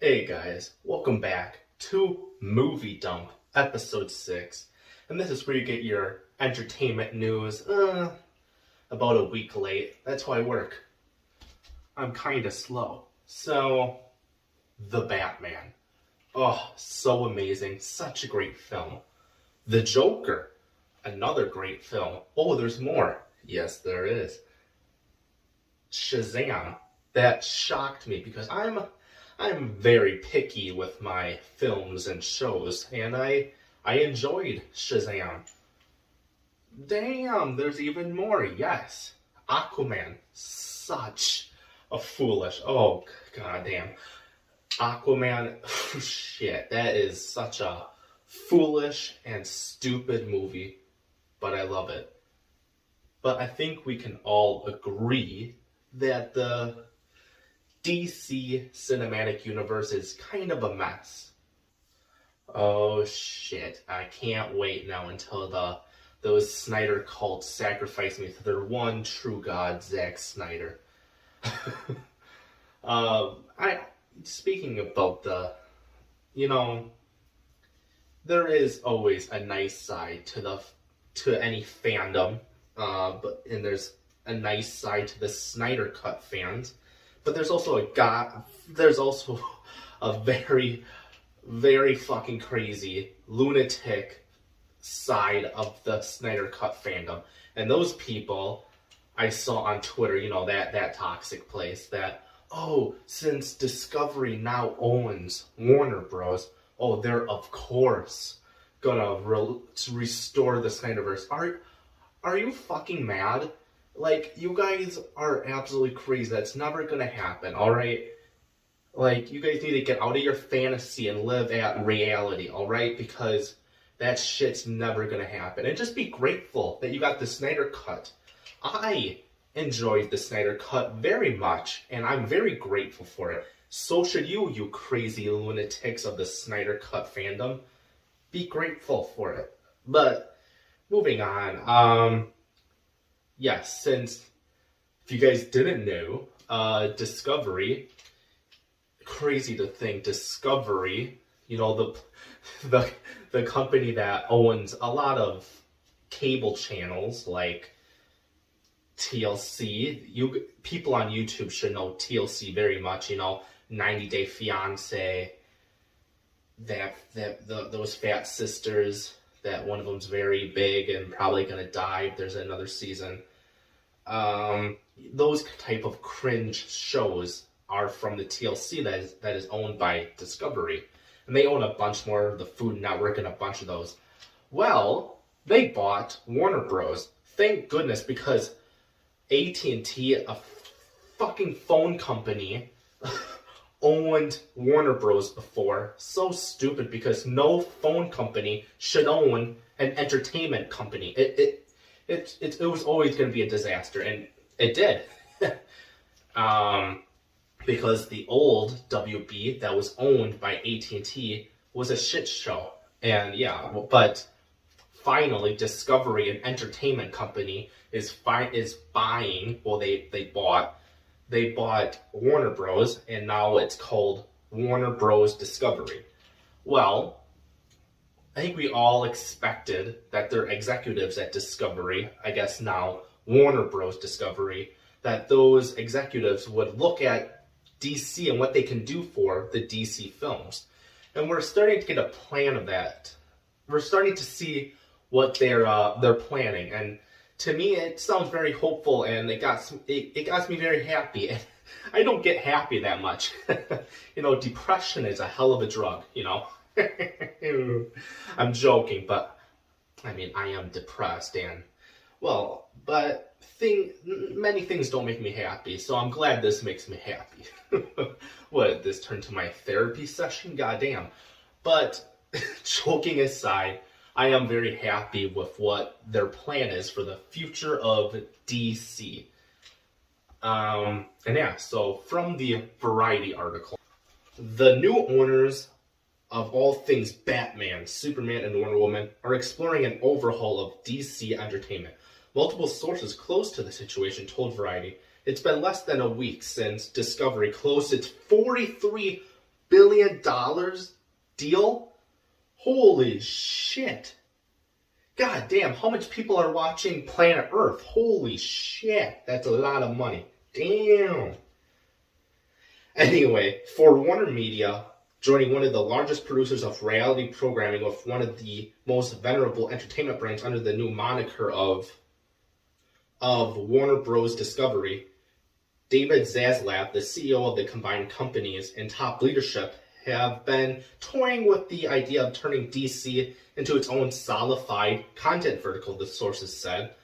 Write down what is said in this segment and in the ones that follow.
Hey guys, welcome back to Movie Dump, episode 6. And this is where you get your entertainment news about a week late. That's why I work. I'm kinda slow. So, The Batman. Oh, so amazing. Such a great film. The Joker. Another great film. Oh, there's more. Yes, there is. Shazam. That shocked me because I'm very picky with my films and shows, and I enjoyed Shazam. Damn, there's even more. Yes, Aquaman. Such a foolish. Oh goddamn, Aquaman. Shit, that is such a foolish and stupid movie, but I love it. But I think we can all agree that the DC cinematic universe is kind of a mess. Oh shit, I can't wait now until those Snyder cults sacrifice me to their one true god, Zack Snyder. I speaking about you know, there is always a nice side to any fandom, and there's a nice side to the Snyder Cut fans. But there's also a very, very fucking crazy, lunatic side of the Snyder Cut fandom. And those people I saw on Twitter, that toxic place that, oh, since Discovery now owns Warner Bros., oh, they're of course gonna restore the Snyderverse. Are you fucking mad? Like, you guys are absolutely crazy. That's never gonna happen, alright? Like, you guys need to get out of your fantasy and live at reality, alright? Because that shit's never gonna happen. And just be grateful that you got the Snyder Cut. I enjoyed the Snyder Cut very much, and I'm very grateful for it. So should you crazy lunatics of the Snyder Cut fandom. Be grateful for it. But, moving on, yes, since, if you guys didn't know, Discovery, crazy to think, Discovery, the company that owns a lot of cable channels like TLC. People on YouTube should know TLC very much, 90 Day Fiance, those fat sisters, that one of them's very big and probably gonna die if there's another season. Those type of cringe shows are from the TLC that is owned by Discovery. And they own a bunch more, the Food Network and a bunch of those. Well, they bought Warner Bros. Thank goodness, because AT&T, a fucking phone company, owned Warner Bros. Before. So stupid, because no phone company should own an entertainment company. It was always going to be a disaster, and it did. Because the old WB that was owned by AT&T was a shit show. And yeah, but finally Discovery, an entertainment company, is buying, well, they bought Warner Bros., and now it's called Warner Bros. Discovery. Well, I think we all expected that their executives at Discovery, I guess now Warner Bros. Discovery, that those executives would look at DC and what they can do for the DC films. And we're starting to get a plan of that. We're starting to see what they're planning. And to me, it sounds very hopeful, and it got me very happy. And I don't get happy that much. Depression is a hell of a drug, I'm joking, but I mean, I am depressed, and well, but many things don't make me happy, so I'm glad this makes me happy. What, this turned to my therapy session? Goddamn. But joking aside, I am very happy with what their plan is for the future of DC. And yeah, so from the Variety article, the new owners of all things Batman, Superman, and Wonder Woman are exploring an overhaul of DC entertainment. Multiple sources close to the situation told Variety it's been less than a week since Discovery closed its $43 billion deal? Holy shit. God damn, how much people are watching Planet Earth? Holy shit, that's a lot of money. Damn. Anyway, for Warner Media, joining one of the largest producers of reality programming with one of the most venerable entertainment brands under the new moniker of Warner Bros. Discovery, David Zaslav, the CEO of the combined companies and top leadership, have been toying with the idea of turning DC into its own solidified content vertical, the sources said.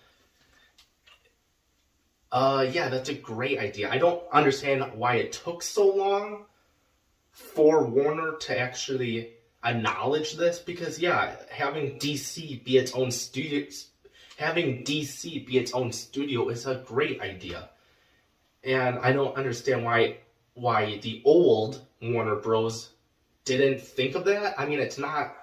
Yeah, that's a great idea. I don't understand why it took so long for Warner to actually acknowledge this, because yeah, having DC be its own studio is a great idea. And I don't understand why the old Warner Bros. Didn't think of that. I mean, it's not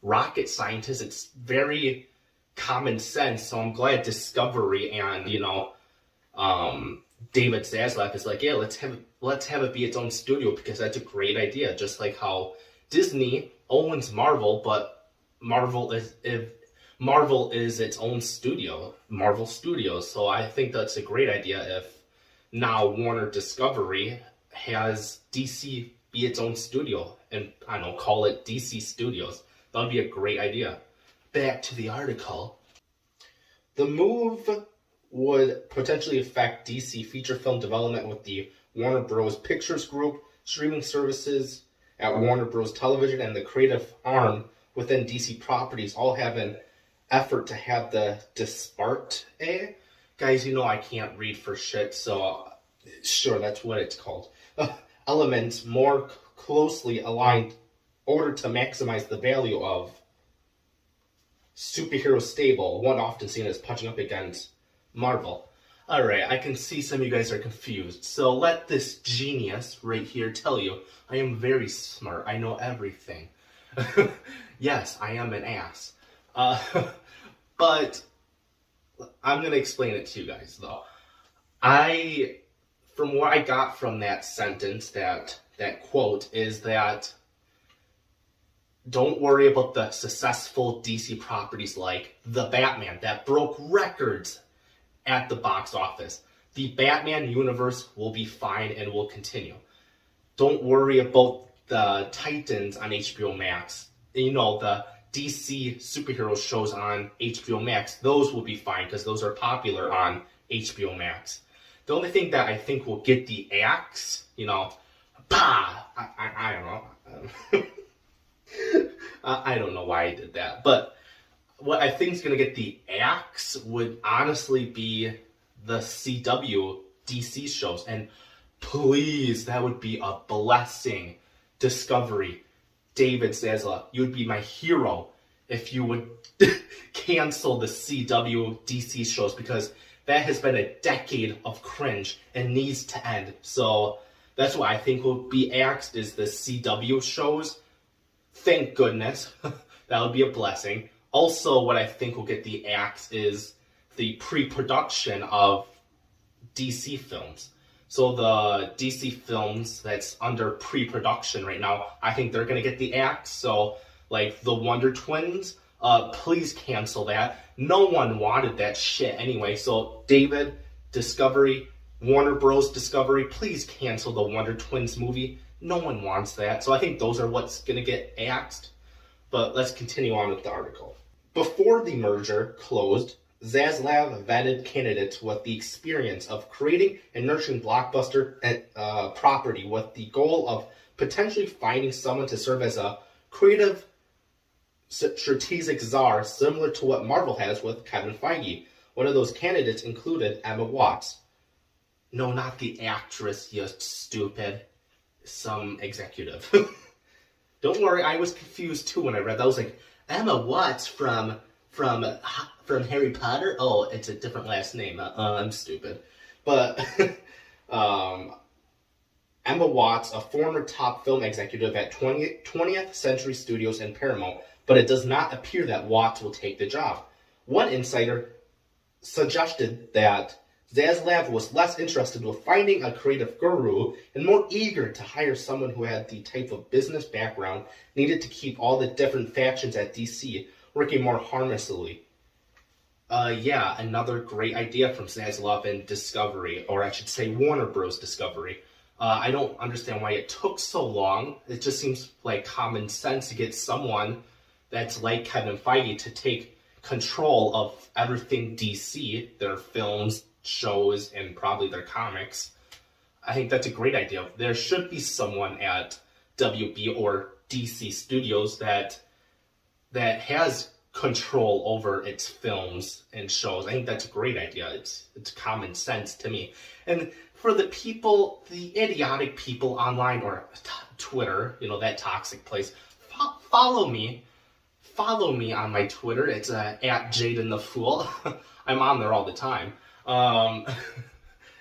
rocket scientists, it's very common sense. So I'm glad Discovery and, David Zaslav is like, yeah, let's have it be its own studio, because that's a great idea. Just like how Disney owns Marvel, but Marvel is its own studio, Marvel Studios. So I think that's a great idea if now Warner Discovery has DC be its own studio, and I don't know, call it DC Studios. That would be a great idea. Back to the article. The move would potentially affect DC feature film development, with the Warner Bros. Pictures Group, streaming services at Warner Bros. Television, and the creative arm within DC Properties all have an effort to have the disparate. Guys, I can't read for shit, so sure, that's what it's called. Elements more closely aligned in order to maximize the value of superhero stable, one often seen as punching up against Marvel. Alright, I can see some of you guys are confused, so let this genius right here tell you, I am very smart, I know everything. Yes, I am an ass. But I'm going to explain it to you guys, though. From what I got from that sentence, that quote, is that don't worry about the successful DC properties like The Batman that broke records at the box office. The Batman universe will be fine and will continue. Don't worry about the Titans on HBO Max. The DC superhero shows on HBO Max, those will be fine because those are popular on HBO Max. The only thing that I think will get the axe, I don't know. I don't know why I did that. But what I think is going to get the axe would honestly be the CW DC shows. And please, that would be a blessing. Discovery, David Zaslav, you would be my hero if you would cancel the CW DC shows, because that has been a decade of cringe and needs to end. So that's what I think will be axed, is the CW shows. Thank goodness. That would be a blessing. Also, what I think will get the axe is the pre-production of DC films. So the DC films that's under pre-production right now, I think they're going to get the axe. So, like, the Wonder Twins, please cancel that. No one wanted that shit anyway. So, David, Discovery, Warner Bros. Discovery, please cancel the Wonder Twins movie. No one wants that. So I think those are what's going to get axed. But let's continue on with the article. Before the merger closed, Zaslav vetted candidates with the experience of creating and nurturing blockbuster property, with the goal of potentially finding someone to serve as a creative strategic czar, similar to what Marvel has with Kevin Feige. One of those candidates included Emma Watts. No, not the actress, you stupid. Some executive. Don't worry, I was confused too when I read that. I was like, Emma Watts from Harry Potter? Oh, it's a different last name. I'm stupid. But Emma Watts, a former top film executive at 20th Century Studios and Paramount, but it does not appear that Watts will take the job. One insider suggested that Zaslav was less interested with finding a creative guru and more eager to hire someone who had the type of business background needed to keep all the different factions at DC working more harmoniously. Yeah, another great idea from Zaslav and Discovery, or I should say Warner Bros. Discovery. I don't understand why it took so long. It just seems like common sense to get someone that's like Kevin Feige to take control of everything DC, their films, shows, and probably their comics. I think that's a great idea. There should be someone at WB or DC Studios that has control over its films and shows. I think that's a great idea. It's common sense to me. And for the people, the idiotic people online or Twitter, that toxic place, follow me. Follow me on my Twitter. It's at Jaden the Fool. I'm on there all the time.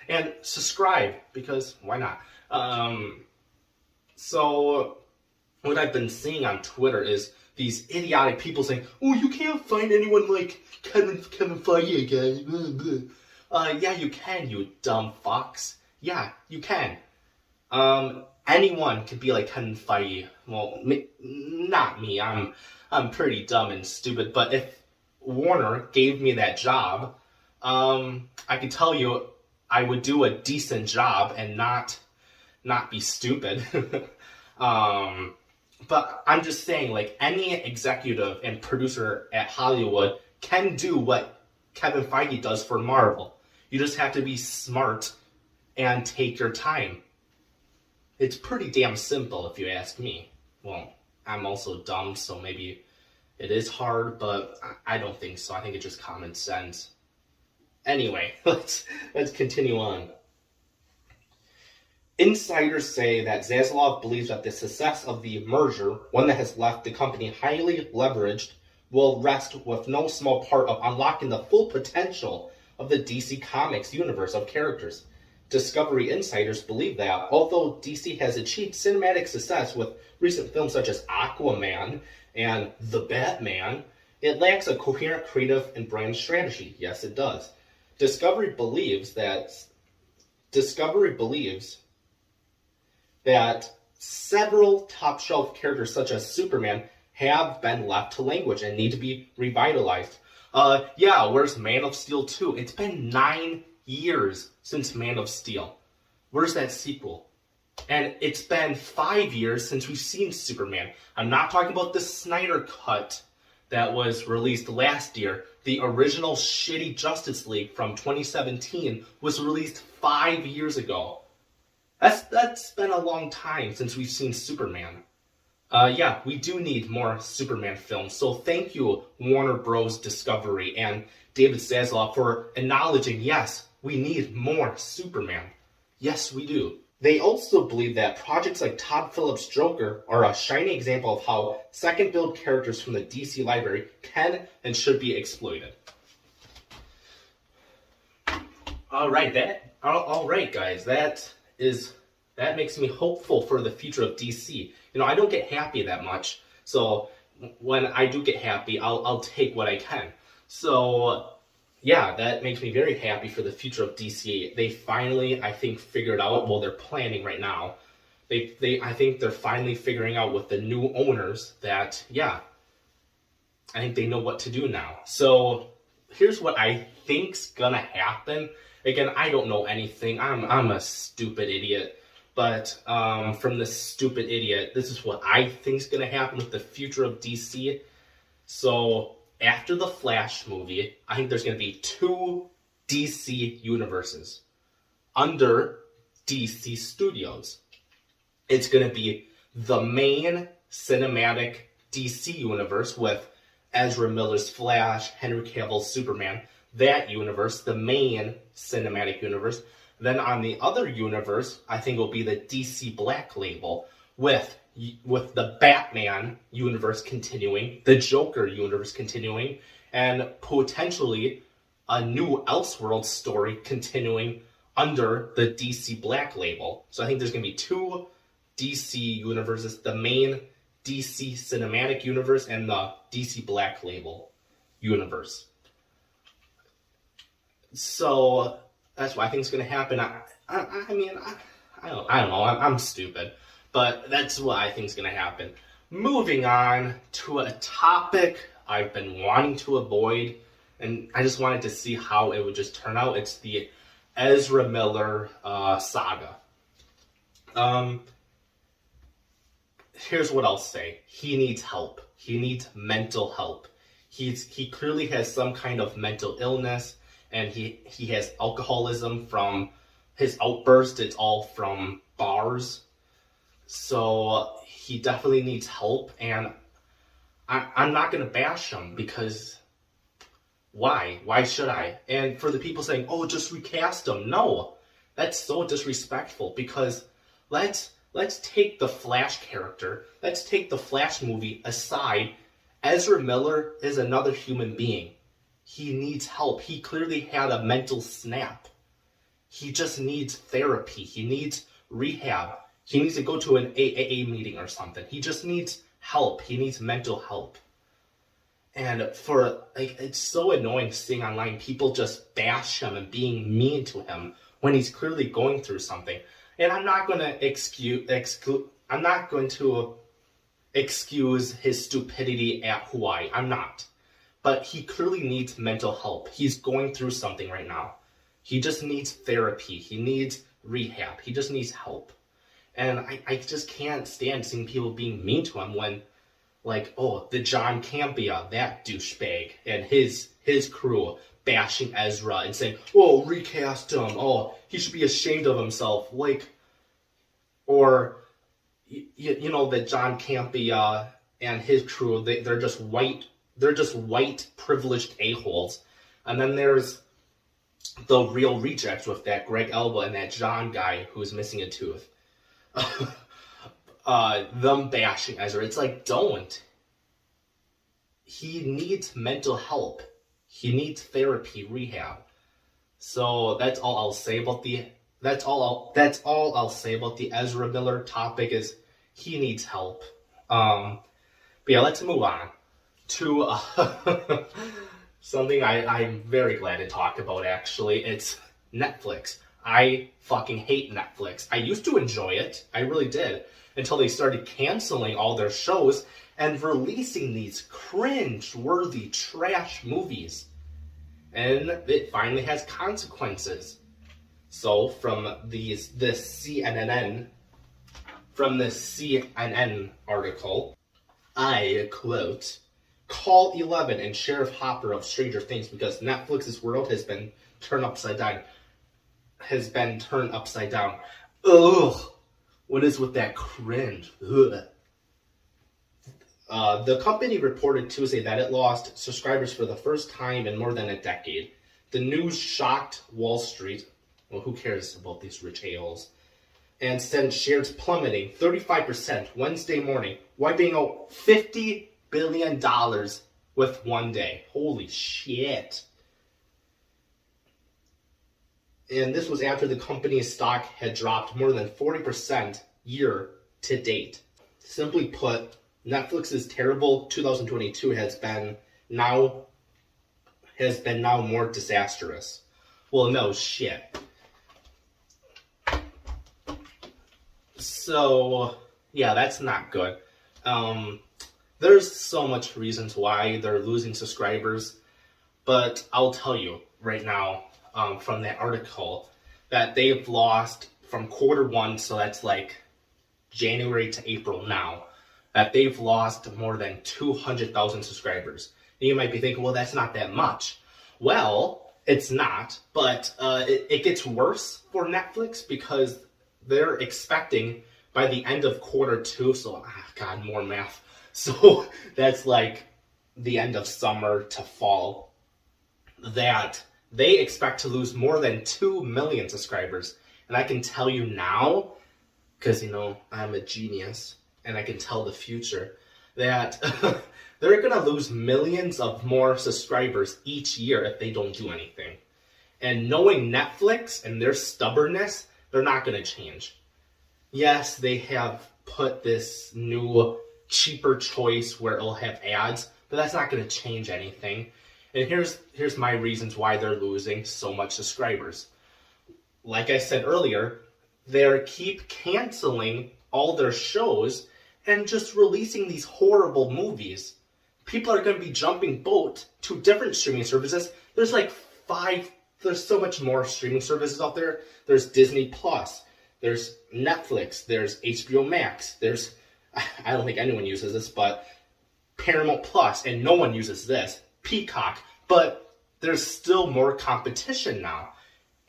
And subscribe, because why not? So what I've been seeing on Twitter is these idiotic people saying, "Oh, you can't find anyone like Kevin Feige, guys." Yeah, you can, you dumb fucks. Yeah, you can. Anyone could be like Kevin Feige. Well, not me. I'm pretty dumb and stupid. But if Warner gave me that job, I can tell you I would do a decent job and not be stupid. But I'm just saying, like, any executive and producer at Hollywood can do what Kevin Feige does for Marvel. You just have to be smart and take your time. It's pretty damn simple, if you ask me. Well, I'm also dumb, so maybe it is hard, but I don't think so. I think it's just common sense. Anyway, let's continue on. Insiders say that Zaslav believes that the success of the merger, one that has left the company highly leveraged, will rest with no small part of unlocking the full potential of the DC Comics universe of characters. Discovery insiders believe that, although DC has achieved cinematic success with recent films such as Aquaman and The Batman, it lacks a coherent creative and brand strategy. Yes, it does. Discovery believes that several top-shelf characters such as Superman have been left to language and need to be revitalized. Yeah, where's Man of Steel 2? It's been 9 years since Man of Steel. Where's that sequel? And it's been 5 years since we've seen Superman. I'm not talking about the Snyder Cut that was released last year. The original shitty Justice League from 2017 was released 5 years ago. That's been a long time since we've seen Superman. Yeah, we do need more Superman films. So thank you, Warner Bros. Discovery and David Zaslav, for acknowledging, yes, we need more Superman. Yes, we do. They also believe that projects like Todd Phillips' Joker are a shining example of how second-build characters from the DC library can and should be exploited. All right, guys, that makes me hopeful for the future of DC. I don't get happy that much, so when I do get happy, I'll take what I can. So yeah, that makes me very happy for the future of DC. They finally, I think, figured out, well, they're planning right now. I think they're finally figuring out with the new owners that, yeah, I think they know what to do now. So here's what I think's gonna happen. Again, I don't know anything. I'm a stupid idiot. But from this stupid idiot, this is what I think's gonna happen with the future of DC. So after the Flash movie, I think there's going to be 2 DC universes under DC Studios. It's going to be the main cinematic DC universe with Ezra Miller's Flash, Henry Cavill's Superman, that universe, the main cinematic universe. Then on the other universe, I think will be the DC Black Label with the Batman universe continuing, the Joker universe continuing, and potentially a new Elseworlds story continuing under the DC Black Label. So I think there's going to be 2 DC universes, the main DC Cinematic Universe and the DC Black Label universe. So That's what I think is going to happen. I mean, I don't know. I'm stupid, but that's what I think is going to happen. Moving on to a topic I've been wanting to avoid, and I just wanted to see how it would just turn out. It's the Ezra Miller saga. Here's what I'll say. He needs help. He needs mental help. He clearly has some kind of mental illness, and he has alcoholism from his outburst. It's all from bars. So he definitely needs help, and I'm not going to bash him because why? Why should I? And for the people saying, oh, just recast him. No, that's so disrespectful because let's take the Flash character, let's take the Flash movie aside. Ezra Miller is another human being. He needs help. He clearly had a mental snap. He just needs therapy. He needs rehab. He needs to go to an AAA meeting or something. He just needs help. He needs mental help. And it's so annoying seeing online people just bash him and being mean to him when he's clearly going through something. And I'm not going to excuse his stupidity at Hawaii. I'm not. But he clearly needs mental help. He's going through something right now. He just needs therapy. He needs rehab. He just needs help. And I just can't stand seeing people being mean to him when, like, oh, the John Campea, that douchebag, and his crew bashing Ezra and saying, oh, recast him. Oh, he should be ashamed of himself. Like, or, you know, that John Campea and his crew, they're just white privileged a-holes. And then there's the real rejects with that Greg Elba and that John guy who's missing a tooth. Them bashing Ezra. It's like, don't. He needs mental help. He needs therapy, rehab. So that's all I'll say about the Ezra Miller topic is he needs help. But yeah, let's move on to something I'm very glad to talk about, actually. It's Netflix. I fucking hate Netflix. I used to enjoy it. I really did. Until they started canceling all their shows and releasing these cringe-worthy trash movies. And it finally has consequences. So from this CNN article, I quote, "Call 11 and Sheriff Hopper of Stranger Things because Netflix's world has been turned upside down. Ugh. What is with that cringe? Ugh." The company reported Tuesday that it lost subscribers for the first time in more than a decade. The news shocked Wall Street. Well, who cares about these rich a-holes? And sent shares plummeting 35% Wednesday morning, wiping out $50 billion with one day. Holy shit. And this was after the company's stock had dropped more than 40% year to date. Simply put, Netflix's terrible 2022 has been now more disastrous. Well, no shit. So, yeah, that's not good. There's so much reasons why they're losing subscribers, but I'll tell you right now, from that article, that they've lost from Q1, so that's like January to April now, that they've lost more than 200,000 subscribers. And you might be thinking, well, that's not that much. Well, it's not, but it gets worse for Netflix because they're expecting by the end of Q2, so, God, more math. So that's like the end of summer to fall, that they expect to lose more than 2 million subscribers. And I can tell you now, because, you know, I'm a genius, and I can tell the future, that they're going to lose millions of more subscribers each year if they don't do anything. And knowing Netflix and their stubbornness, they're not going to change. Yes, they have put this new, cheaper choice where it'll have ads, but that's not going to change anything. And here's my reasons why they're losing so much subscribers. like I said earlier, they keep canceling all their shows and just releasing these horrible movies. People are going to be jumping boat to different streaming services. There's like there's so much more streaming services out there. There's Disney Plus, there's Netflix, there's HBO Max, there's, I don't think anyone uses this, but Paramount Plus, and no one uses this, Peacock, but there's still more competition now.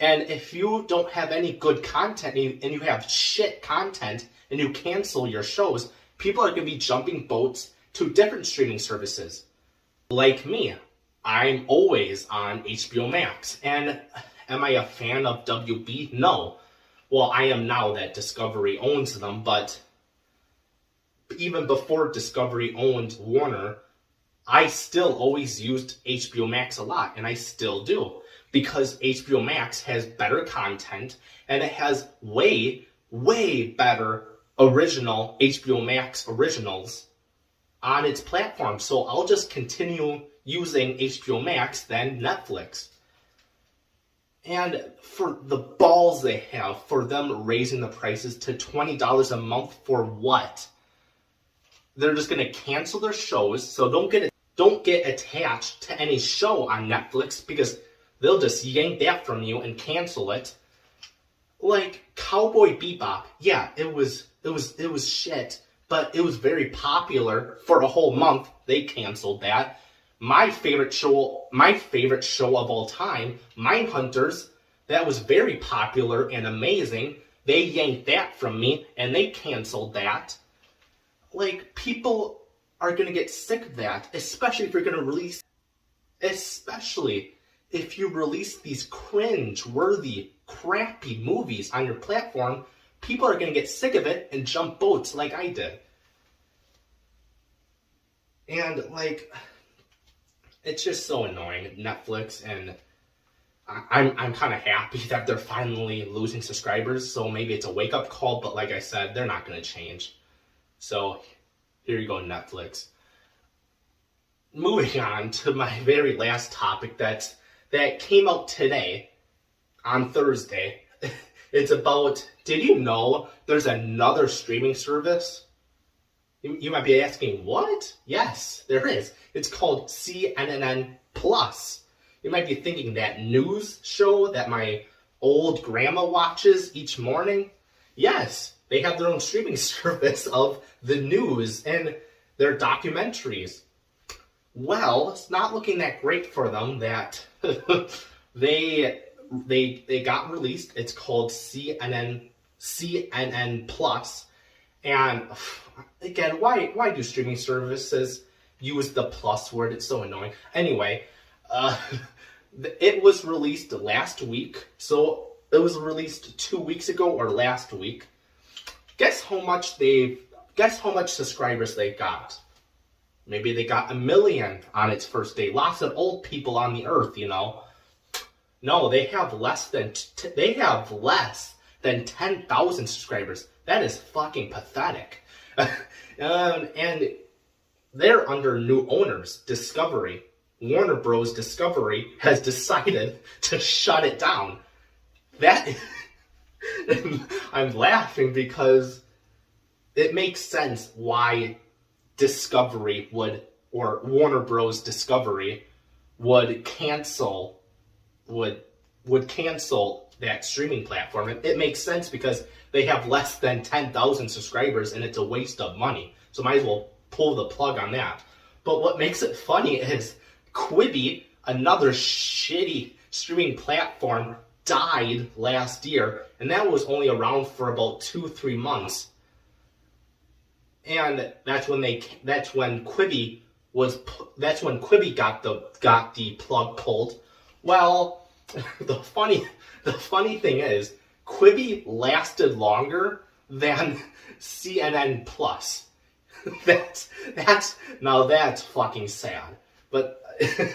And if you don't have any good content and you have shit content and you cancel your shows, people are going to be jumping boats to different streaming services. Like me, I'm always on HBO Max. And am I a fan of WB? No. Well, I am now that Discovery owns them, but even before Discovery owned Warner, I still always used HBO Max a lot, and I still do. Because HBO Max has better content, and it has way, way better original HBO Max originals on its platform. So I'll just continue using HBO Max than Netflix. And for the balls they have, for them raising the prices to $20 a month for what? They're just going to cancel their shows, so don't get attached to any show on Netflix, because they'll just yank that from you and cancel it. Like Cowboy Bebop, yeah, it was shit, but it was very popular for a whole month. They canceled that. My favorite show of all time, Mindhunters, that was very popular and amazing. They yanked that from me and they canceled that. Like, people are gonna get sick of that, especially if you release these cringe-worthy, crappy movies on your platform. People are going to get sick of it and jump boats like I did. And, like, it's just so annoying, Netflix, and I'm kind of happy that they're finally losing subscribers, so maybe it's a wake-up call, but like I said, they're not going to change. So, here you go, Netflix. Moving on to my very last topic that came out today, on Thursday. It's about, did you know there's another streaming service? You might be asking, what? Yes, there is. It's called CNN Plus. You might be thinking, that news show that my old grandma watches each morning? Yes, they have their own streaming service of the news and their documentaries. Well, it's not looking that great for them that they got released. It's called CNN Plus. And again, why do streaming services use the plus word? It's so annoying. Anyway, it was released last week. So it was released 2 weeks ago or last week. Guess how much subscribers they got? Maybe they got 1 million on its first day. Lots of old people on the earth, you know. No, they have less than 10,000 subscribers. That is fucking pathetic. And they're under new owners, Discovery. Warner Bros. Discovery has decided to shut it down. I'm laughing because it makes sense why Discovery or Warner Bros. Discovery would cancel that streaming platform. It makes sense because they have less than 10,000 subscribers and it's a waste of money. So might as well pull the plug on that. But what makes it funny is Quibi, another shitty streaming platform, died last year, and that was only around for about 2-3 months. And that's when Quibi got the plug pulled. Well, the funny thing is, Quibi lasted longer than CNN Plus. That's fucking sad. But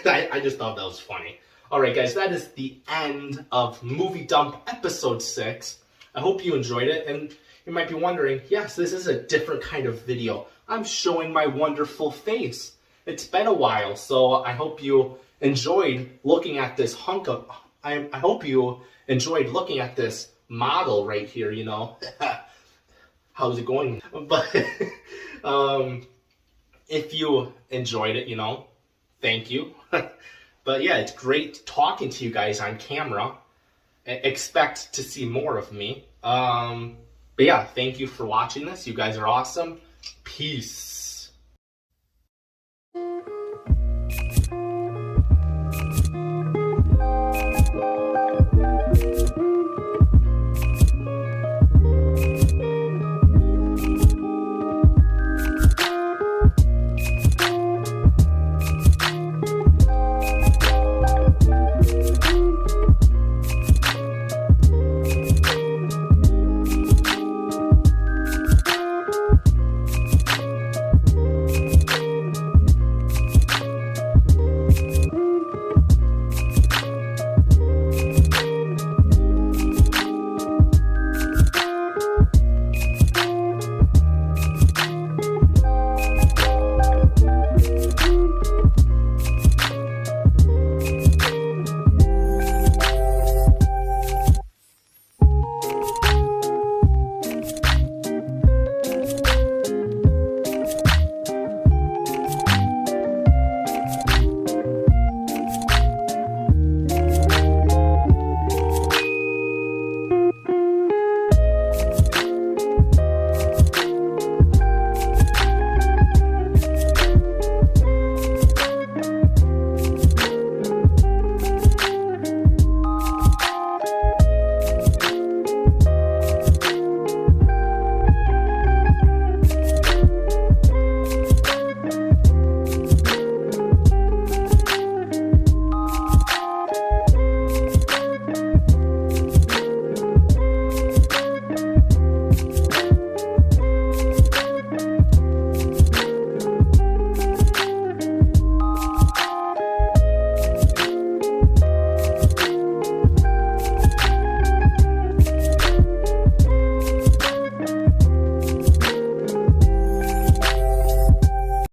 I just thought that was funny. Alright guys, that is the end of Movie Dump episode 6. I hope you enjoyed it, and you might be wondering, yes, this is a different kind of video. I'm showing my wonderful face. It's been a while, so I hope you enjoyed looking at this I hope you enjoyed looking at this model right here, you know. How's it going? But if you enjoyed it, you know, thank you. But yeah, it's great talking to you guys on camera. Expect to see more of me. But yeah, thank you for watching this. You guys are awesome. Peace.